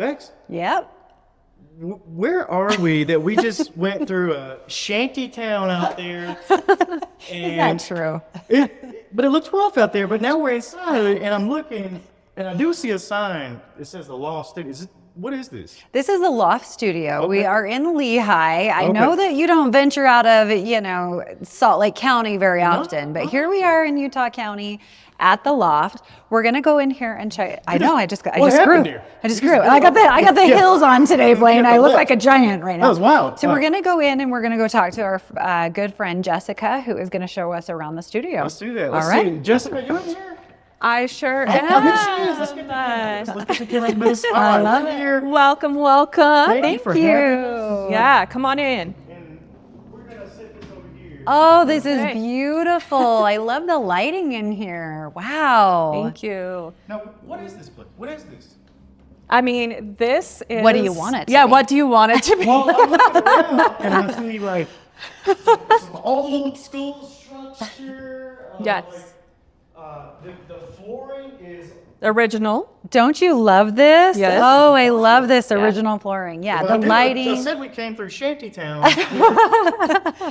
Bex? Yep. Where are we that we just went through a shanty town out there? Is that true? But it looks rough out there. But now we're inside, and I'm looking, and I do see a sign that says the Loft Studio. What is this? This is the Loft Studio. Okay. We are in Lehi. I know that you don't venture out of, Salt Lake County very often, but here we are in Utah County at the Loft. We're gonna go in here and check. I just grew. I got the hills on today, Blaine. I look like a giant right now. That was wild. So we're gonna go in and we're gonna go talk to our good friend Jessica, who is gonna show us around the studio. Let's do that. All right. See. Jessica, you in here? I sure am. Let's get the I love it. Welcome. Thank you. Yeah, come on in. And we're gonna set this over here. Oh, this is beautiful. I love the lighting in here. Wow. Thank you. Now, what is this place? What is this? I mean, this is... What do you want it to Yeah, be? what do you want it to be? Well, I'm looking around and I see like some old school structure. Yes. The flooring is. Original. Don't you love this? Yes. Oh, I love this original flooring. Yeah, the I lighting. said we came through Shantytown,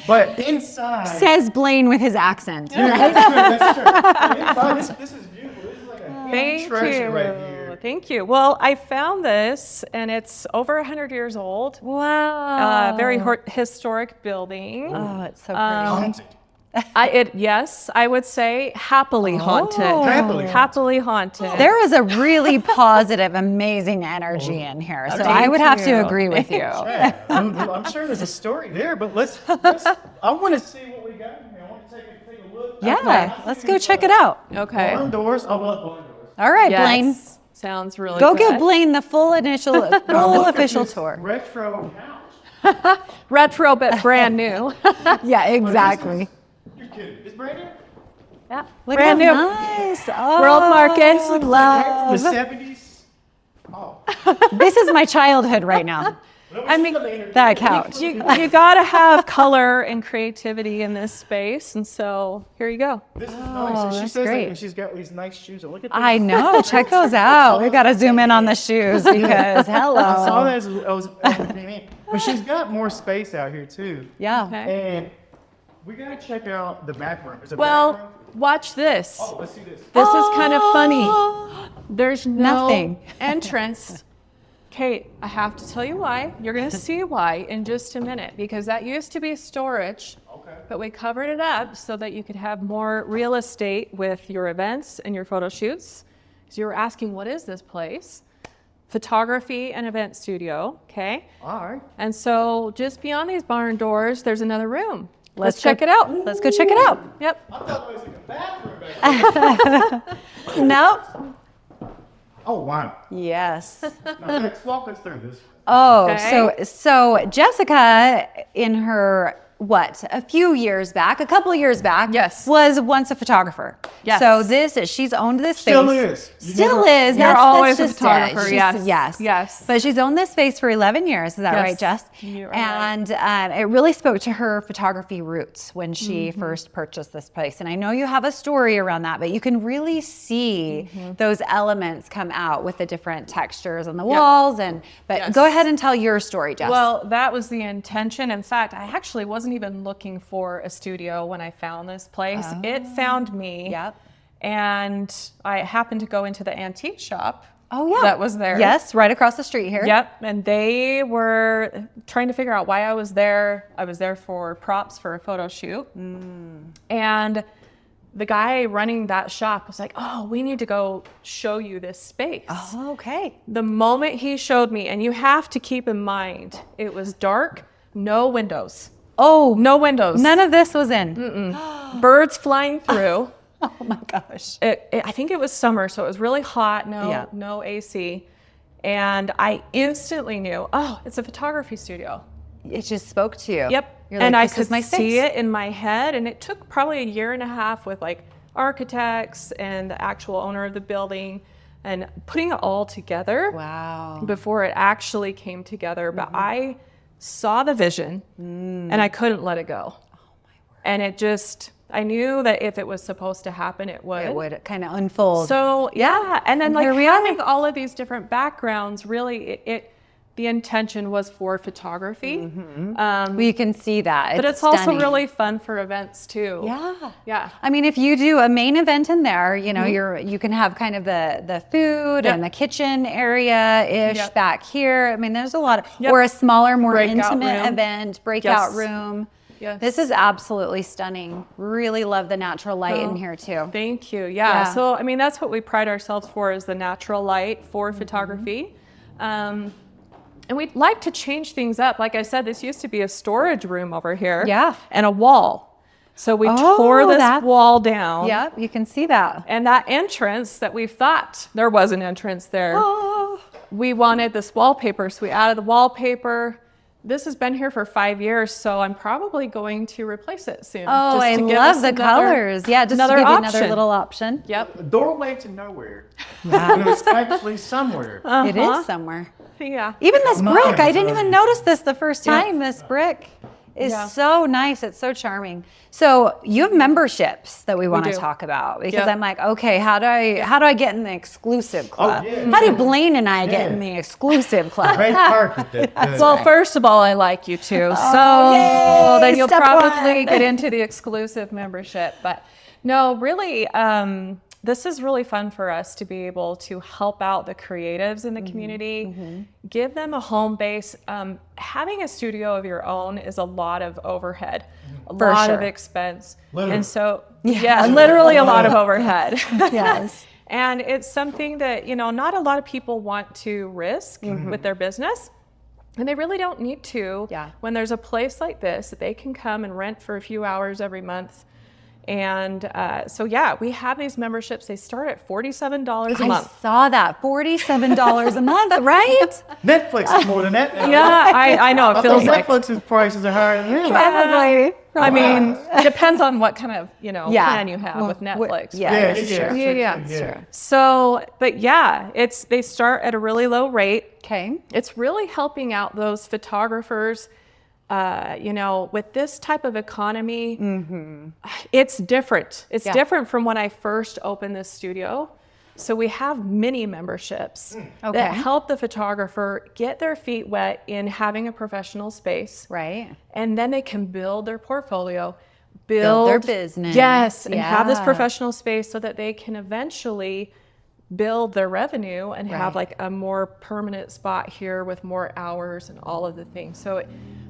but inside. Says Blaine with his accent. That's true. Inside, this is beautiful. This is like a hidden treasure right here. Thank you. Well, I found this, and it's over 100 years old. Wow. Very historic building. Oh, it's so pretty. Haunted. Yes, I would say happily haunted. Happily haunted. There is a really positive, amazing energy in here. So I would have to agree with you. Yeah, I'm sure there's a story there, but I want to see what we got in here. I want to take a look. Yeah, let's go check it out. Okay. Barn doors. I love barn doors. All right, Yes. Blaine. Sounds really Go good. give Blaine the full official tour. Retro house. Retro, but brand new. Yeah, exactly. You're kidding. It's brand new? Yeah, Look brand how new. nice. Oh, World market. The love. 70s. Oh. This is my childhood right now. I mean, That couch. you gotta have color and creativity in this space, and so here you go. This is nice. And she that's says great. that, and she's got these nice shoes. And look at this. I know. Check those out. We've got to zoom in on the shoes because I saw hello. that as I was came in. But she's got more space out here too. Yeah. Okay. And we gotta check out the back room. Is it back Well, room? watch this. Oh, let's see this. This is kind of funny. There's no Nothing. entrance. Kate, I have to tell you why. You're going to see why in just a minute, because that used to be storage, Okay. but we covered it up so that you could have more real estate with your events and your photo shoots. So you were asking, what is this place? Photography and event studio, okay? All right. And so just beyond these barn doors, there's another room. Let's go- check it out. Let's go check it out. Yep. I thought it was like a bathroom back there. Nope. Oh wow. Yes. Now, let's walk us through this. Oh, Okay. so Jessica in her a couple of years back, Yes. was once a photographer. Yes. So she's owned this space. Still is. You Still never- is. You're That's always a just it. photographer, She's- yes. Yes. Yes. But she's owned this space for 11 years. Is that Yes. right, Jess? You are And it really spoke to her photography roots when she Mm-hmm. first purchased this place. And I know you have a story around that, but you can really see Mm-hmm. those elements come out with the different textures on the walls. But Yes. go ahead and tell your story, Jess. Well, that was the intention. In fact, I actually wasn't even looking for a studio when I found this place. It found me. Yep. And I happened to go into the antique shop. Oh, yeah. That was there. Yes, right across the street here. Yep. And they were trying to figure out why I was there. I was there for props for a photo shoot. And the guy running that shop was like, oh, we need to go show you this space. Oh, okay. The moment he showed me, and you have to keep in mind, it was dark, no windows. Oh, No windows. none of this was in. Birds flying through. Oh my gosh. I think it was summer, so it was really hot, no AC. And I instantly knew, oh, it's a photography studio. It just spoke to you. Yep. You're And like, I this could is my see space. it in my head. And it took probably a year and a half with like architects and the actual owner of the building and putting it all together. Wow. Before it actually came together. But I saw the vision and I couldn't let it go. And it just I knew that if it was supposed to happen, it would. It would kind of unfold. So yeah, and then like here we are. having all of these different backgrounds, really, the intention was for photography. We can see that. But it's also really fun for events too. Yeah. Yeah. I mean, if you do a main event in there, you know, you can have kind of the food and the kitchen area-ish back here. I mean, there's a lot of, or a smaller, more Breakout intimate room. event, breakout Yes. room. Yes. This is absolutely stunning. Really love the natural light in here too. Thank you. Yeah. So, I mean, that's what we pride ourselves for, is the natural light for photography. And we'd like to change things up. Like I said, this used to be a storage room over here. Yeah. And a wall. So we tore this wall down. Yeah, you can see that. And that entrance that we thought there was an entrance there, we wanted this wallpaper. So we added the wallpaper. This has been here for 5 years, so I'm probably going to replace it soon. Oh, just I to give love us the colors. Yeah, just another to give you option. another little option. Yep. A doorway to nowhere. And it's actually somewhere. It is somewhere. Yeah. Even this Mine brick, I is didn't even notice this the first time. This brick is so nice. It's so charming. So you have memberships that we want to do. talk about, because Yep. I'm like, okay, how do I get in the exclusive club? yeah. How do Blaine and I get in the exclusive club? Red carpet. Well, first of all, I like you too. So yay, then you'll step probably one. get into the exclusive membership. But no, really, this is really fun for us to be able to help out the creatives in the community, give them a home base. Having a studio of your own is a lot of overhead, a For lot sure. of expense. Literally. And so, yeah, literally a lot of overhead. Yes. And it's something that, you know, not a lot of people want to risk with their business. And they really don't need to. Yeah. When there's a place like this that they can come and rent for a few hours every month. And so, yeah, we have these memberships. They start at $47 a I month. saw that. $47 a month, right? Netflix is more than that now. Yeah, I know. It feels like. Netflix's prices are higher than that. Probably. I mean, it depends on what kind of, you know, Yeah. plan you have with Netflix. Yeah, Yeah, that's yeah, true. Yeah. That's true. So, but yeah, they start at a really low rate. Okay. It's really helping out those photographers. You know, with this type of economy, it's different. It's different from when I first opened this studio. So we have mini memberships that help the photographer get their feet wet in having a professional space. Right. And then they can build their portfolio, Build their business. Yes, and have this Yeah. professional space so that they can eventually build their revenue and have like a more permanent spot here with more hours and all of the things. So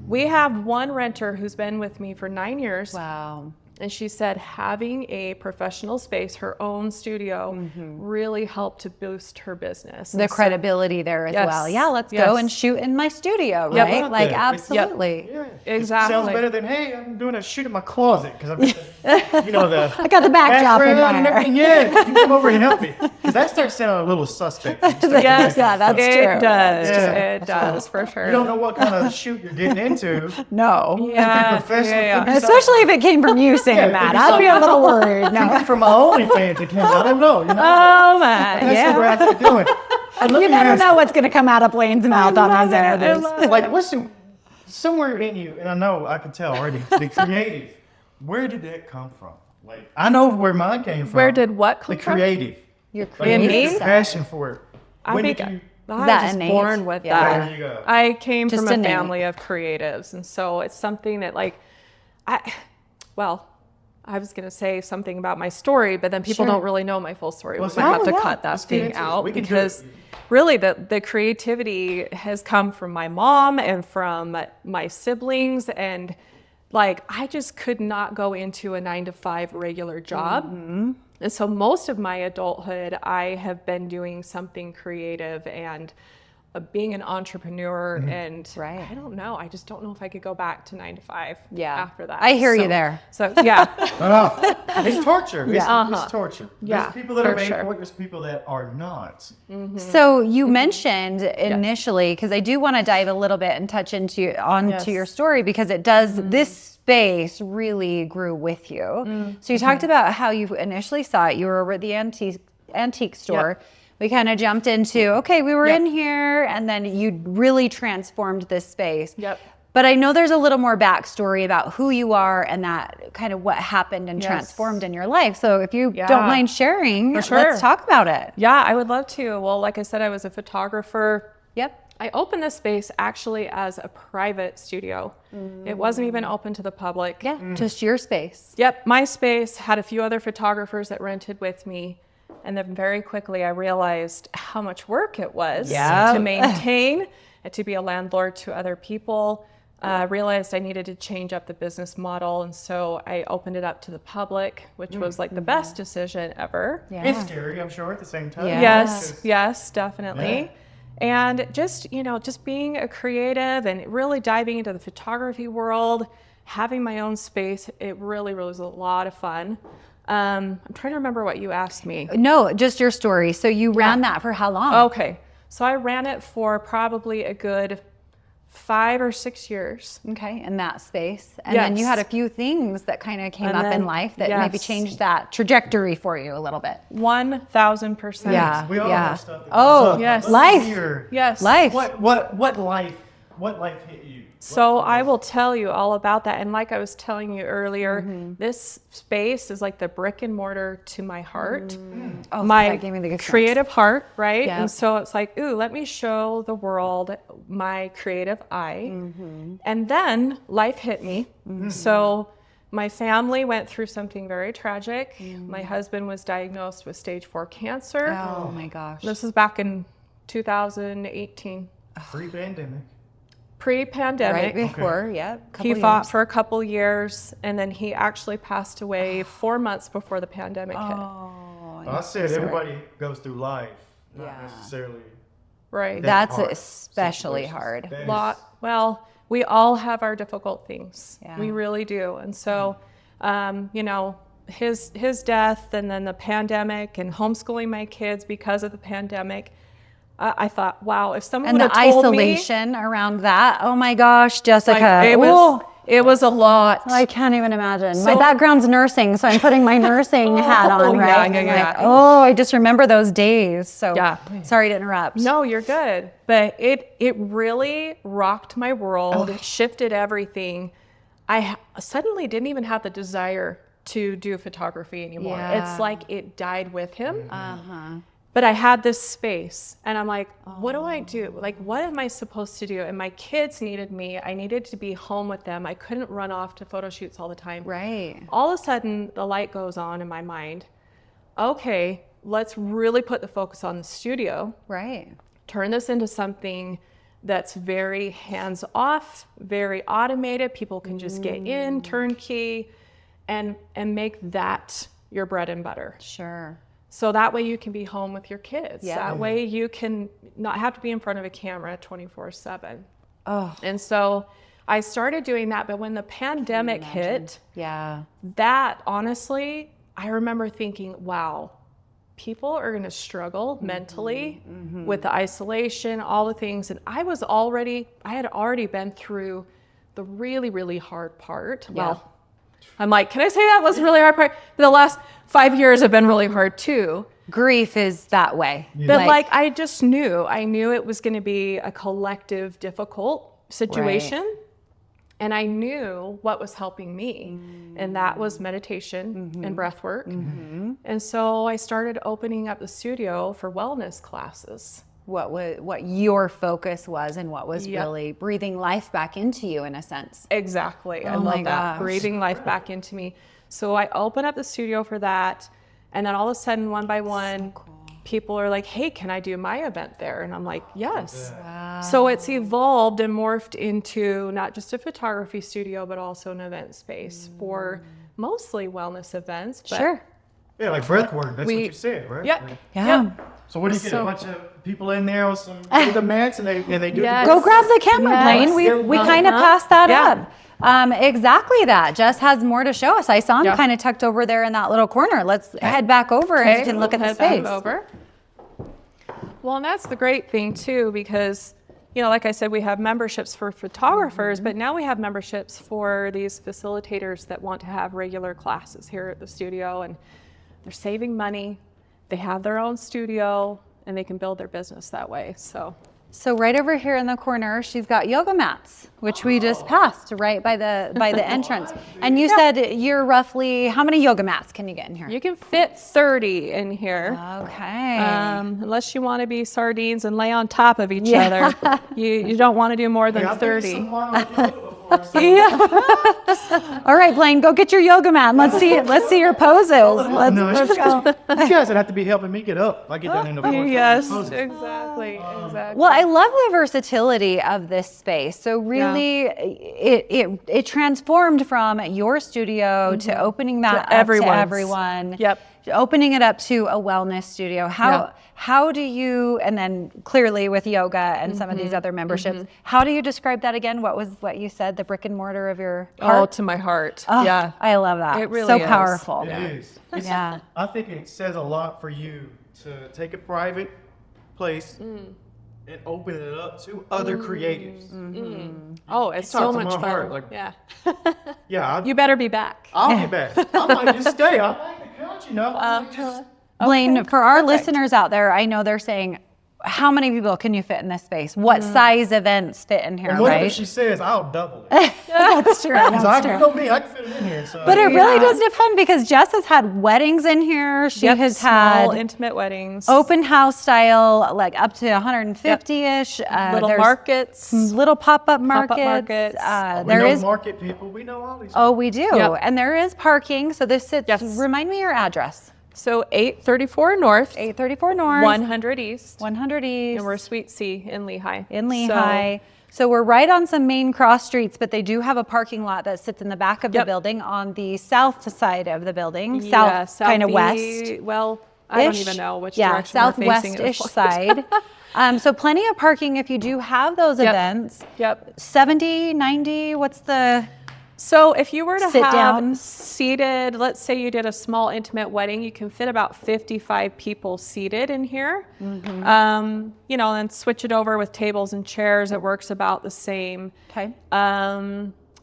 we have one renter who's been with me for 9 years. Wow. And she said having a professional space, her own studio, really helped to boost her business. The And so- credibility there as Yes. well. Yeah, let's go Yes. and shoot in my studio, Yep. right? Love Like, that. absolutely. Yeah. Exactly. It sounds better than, hey, I'm doing a shoot in my closet. Because I'm, you know, the I got the backdrop in background and there. everything. Yeah, you come over and help me. Because that starts sounding a little suspect. Yes, Yeah, that's it true. does. Yeah. It does, for sure. You don't know what kind of shoot you're getting into. No. Yeah, professional. yeah, yeah. Especially if it came from you saying Yeah, that. maybe I'd be a little worried. Could No. be from my OnlyFans account. I don't know. You know? Oh my, That's yeah. what we're actually doing. And let You me never ask- know what's going to come out of Blaine's mouth on those interviews. Like, listen, somewhere in you, and I know I can tell already, the creative. Where did that come from? Like, I know where mine came from. Where did what come the from? creative? You're Like, In creative. me? the passion for it. I When think did you? I was that just innate? born with Yeah. that. There you go. I came Just from a innate. family of creatives, and so it's something that, like, I was gonna say something about my story, but then people Sure. don't really know my full story. Well, We have to yeah. cut that Let's get thing into it. out We can do because it. really the creativity has come from my mom and from my siblings, and like I just could not go into a 9-to-5 regular job. And so most of my adulthood, I have been doing something creative and being an entrepreneur. And Right. I don't know. I just don't know if I could go back to 9-to-5 Yeah. after that. I hear you So- there. So yeah. It's torture. It's torture. Yeah, There's people that are for made sure. for it. There's people that are not. So you mentioned initially, because I do want to dive a little bit and touch onto your story, because it does, this space really grew with you. So you talked about how you initially saw it. You were over at the antique store. Yep. We kind of jumped into, okay, we were Yep. in here, and then you really transformed this space. Yep. But I know there's a little more backstory about who you are and that kind of what happened and transformed in your life. So if you don't mind sharing, let's talk about it. Yeah, I would love to. Well, like I said, I was a photographer. Yep. I opened this space actually as a private studio. It wasn't even open to the public. Yeah, just your space. Yep, my space had a few other photographers that rented with me. And then very quickly I realized how much work it was to maintain and to be a landlord to other people. Realized I needed to change up the business model, and so I opened it up to the public, which was like the best decision ever. Yeah. It's scary, I'm sure, at the same time. Yeah. Yes, definitely. And just being a creative and really diving into the photography world, having my own space, it really was a lot of fun. I'm trying to remember what you asked me. No, just your story. So you ran that for how long? Okay, so I ran it for probably a good 5 or 6 years. Okay, in that space. And then you had a few things that kind of came up in life that maybe changed that trajectory for you a little bit. 1,000%. Yeah. We all have stuff that Oh, comes up. yes. Let's Life. hear Yes. Life. What life hit you? So I will tell you all about that. And like I was telling you earlier, this space is like the brick and mortar to my heart, Oh, my that gave me the goosebumps. creative heart, right? Yeah. And so it's like, ooh, let me show the world my creative eye. And then life hit me. So my family went through something very tragic. My husband was diagnosed with stage 4 cancer. Oh my gosh. This was back in 2018. Pre-pandemic. Pre-pandemic. Right before, He fought for a couple years, and then he actually passed away 4 months before the pandemic hit. Oh, I said everybody goes through life, not necessarily. Right. that's hard especially situations. hard. That is- Well, we all have our difficult things. Yeah. We really do. And so, his death, and then the pandemic, and homeschooling my kids because of the pandemic. I thought, wow, if someone And would the have told me, isolation around that. Oh my gosh, Jessica. like, it was a lot. I can't even imagine. My background's nursing, so I'm putting my nursing hat on, yeah, right? yeah, And yeah. like, oh, I just remember those days. So Yeah. sorry to interrupt. No, you're good. But it really rocked my world. It shifted everything. I suddenly didn't even have the desire to do photography anymore. Yeah. It's like it died with him. Uh-huh. But I had this space, and I'm like, what do I do? Like, what am I supposed to do? And my kids needed me. I needed to be home with them. I couldn't run off to photo shoots all the time. Right. All of a sudden, the light goes on in my mind. Okay, let's really put the focus on the studio. Right. Turn this into something that's very hands-off, very automated. People can just get in, turnkey, and make that your bread and butter. Sure. So that way you can be home with your kids. Yeah. That way you can not have to be in front of a camera 24/7. Oh. And so I started doing that, but when the pandemic hit, Yeah. that honestly, I remember thinking, wow, people are going to struggle mentally with the isolation, all the things. And I had already been through the really, really hard part. Yeah. Well, I'm like, can I say that was a really hard part? The last 5 years have been really hard too. Grief is that way. But I just knew. I knew it was going to be a collective, difficult situation. Right. And I knew what was helping me. And that was meditation and breath work. And so I started opening up the studio for wellness classes. What your focus was and what was really breathing life back into you in a sense. Exactly. I Oh my love that. gosh. Breathing life back into me. So I opened up the studio for that. And then all of a sudden, one by one, people are like, hey, can I do my event there? And I'm like, yes. Wow. So it's evolved and morphed into not just a photography studio, but also an event space for mostly wellness events. But Sure. Yeah, like breath work. That's what you said, right? Yep. Like, Yeah. Yep. so what do you get? A bunch of people in there with some the mats and they do Yes. Go grab the camera, Yes. Blaine. We kind of passed that up. Exactly that. Jess has more to show us. I saw him kind of tucked over there in that little corner. Let's head back over and you can look at the head back space. over. Well, and that's the great thing too, because like I said, we have memberships for photographers, but now we have memberships for these facilitators that want to have regular classes here at the studio, and they're saving money. They have their own studio, and they can build their business that way. So So right over here in the corner, she's got yoga mats, which we just passed right by the entrance. And you said you're roughly, how many yoga mats can you get in here? You can fit 30 in here. Okay. Unless you want to be sardines and lay on top of each other. You don't want to do more than 30. All right, Blaine, go get your yoga mat. Let's see your poses. Let's go. You guys would have to be helping me get up. If I get down in the floor. Yes, exactly. Well, I love the versatility of this space. So really, it transformed from your studio to opening that up to everyone. Yep. Opening it up to a wellness studio. How do you, and then clearly with yoga and some of these other memberships, how do you describe that again? What was what you said, the brick and mortar of your heart? Oh, to my heart. Oh, yeah. I love that. It really so is. powerful. It is. Yeah. I think it says a lot for you to take a private place and open it up to other creatives. Oh, it's Talk so to much my fun. heart, like- Yeah. Yeah, You better be back. I'll be back. I might just stay. I like the couch, you know. Blaine, for our listeners out there, I know they're saying, how many people can you fit in this space? What size events fit in here, And whatever right? she says, I'll double it. That's true. Because That's true. you know me, I can fit it in here. So. But it really does depend because Jess has had weddings in here. She has small, had intimate weddings. open house style, like up to 150-ish. Little there's markets. little pop-up markets. markets. we There know is. market people. We know all these. Oh, we do. Yep. And there is parking. So this sits. Yes. Remind me your address. So 834 North, 834 North. 100 East. 100 East. And we're Suite C in Lehi. in Lehi. So we're right on some main cross streets, but they do have a parking lot that sits in the back of the building on the south side of the building, south kind of west. Well, I don't even know which direction we're facing at this southwest-ish point. side. So plenty of parking if you do have those events. Yep. 70, 90, what's the... So if you were to Sit have down. seated, let's say you did a small intimate wedding, you can fit about 55 people seated in here. You know, and switch it over with tables and chairs. It works about the same. Okay.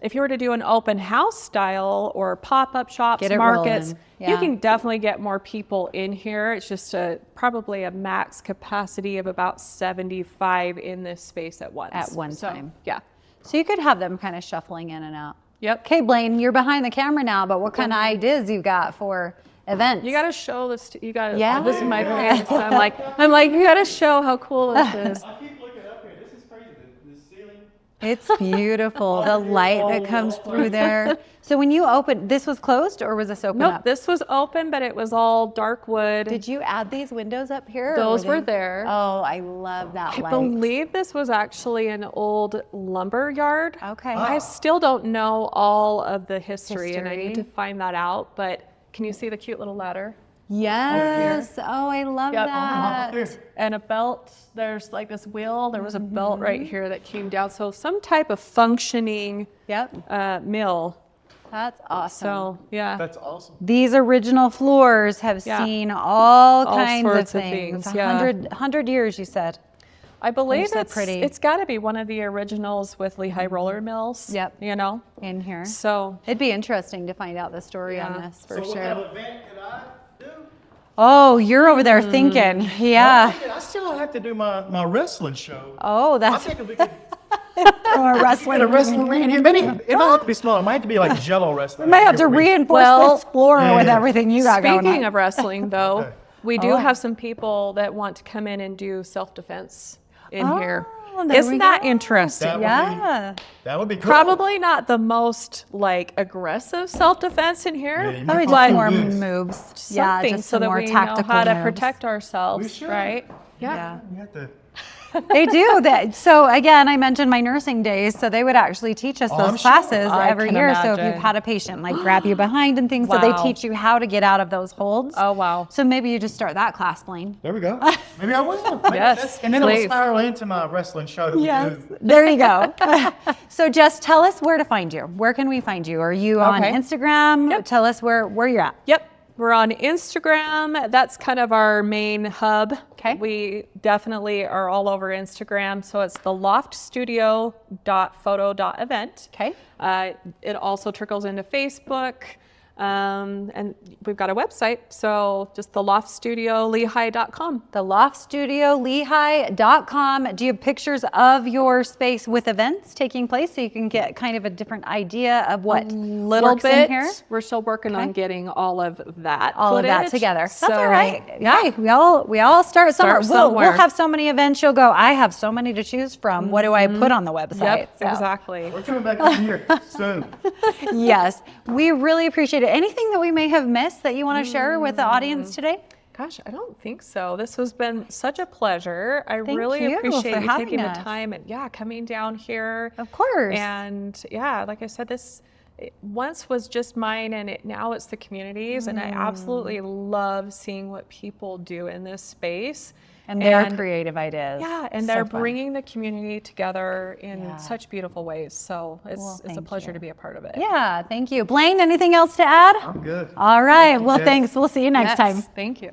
If you were to do an open house style or pop-up shops, Get it markets, rolling. you Yeah. can definitely get more people in here. It's just probably a max capacity of about 75 in this space at once. At one So, time. Yeah. So you could have them kind of shuffling in and out. Yep. Okay, Blaine, you're behind the camera now, but what kind of ideas you got for events? You got to show this. You got to. Yeah? This is my face. I'm like, you got to show how cool this is. I keep looking up here. This is crazy. The ceiling. It's beautiful. The light that comes through there. So when you opened, this was closed or was this open Nope, up? this was open, but it was all dark wood. Did you add these windows up here? or Those were they- there. Oh, I love that I light. believe this was actually an old lumber yard. Okay. I still don't know all of the history, and I need to History. find that out. But can you see the cute little ladder? Yes. Oh, I love Yep. that. And a belt. There's like this wheel. There was a belt right here that came down. So some type of functioning Yep. mill. That's awesome. So yeah. That's awesome. These original floors have Yeah. seen all kinds of sorts of things. things, yeah. 100 years, you said. I believe so it's pretty. it's got to be one of the originals with Lehi roller mills. Yep. You know. In here. So It'd be interesting to find out the story on this for So what sure. kind of event could I do? Oh, you're over there thinking. Yeah. I still have to do my wrestling show. Oh, I that's think we could a wrestling. get a wrestling ring here. Maybe it don't have to be small. It might have to be like Jello wrestling. We may have to reinforce this floor with everything you got going speaking on. of wrestling, though, Okay. we do have some people that want to come in and do self-defense in here. Oh, there we Isn't that go. interesting? That Yeah. would be cool. Probably not the most like aggressive self-defense in here, Yeah, you Probably make just fun more of this. moves. Yeah, something just so some that more we know tactical how to moves. protect ourselves, We should. right? Yeah. You have to. They do that. So again, I mentioned my nursing days. So they would actually teach us I'm those sure. classes I every can year. So if imagine. you've had a patient like grab you behind and things, so they Wow. teach you how to get out of those holds. Oh wow. So maybe you just start that class, Blaine. There we go. Maybe I will. Yes, And then it'll please. spiral into my wrestling show. that we do. There you go. So just tell us where to find you. Where can we find you? Are you on Okay. Instagram? Yep. Tell us where you're at. Yep. We're on Instagram. That's kind of our main hub. Okay. We definitely are all over Instagram. So it's the loftstudio.photo.event. Okay. It also trickles into Facebook. And we've got a website, so just the loftstudiolehigh.com. The loftstudiolehigh.com. Do you have pictures of your space with events taking place so you can get kind of a different idea of what Little works bit. in here? We're still working on getting all of that All footage. of that together. That's So, all right. Yeah, we all start somewhere. We'll somewhere. have so many events. You'll go, I have so many to choose from. What do I put on the website? Yep, So, exactly. We're coming back in here soon. yes, we really appreciate it. Anything that we may have missed that you want to share with the audience today? Gosh, I don't think so. This has been such a pleasure. I Thank really you appreciate for you having taking us. the time and coming down here. Of course. And like I said, this once was just mine, and now it's the community's. And I absolutely love seeing what people do in this space. And their creative ideas. Yeah, and So they're fun. bringing the community together in such beautiful ways. So it's a pleasure to be a part of it. Yeah, thank you. Blaine, anything else to add? I'm good. All right. Well, Jen. thanks. We'll see you next time. Thank you.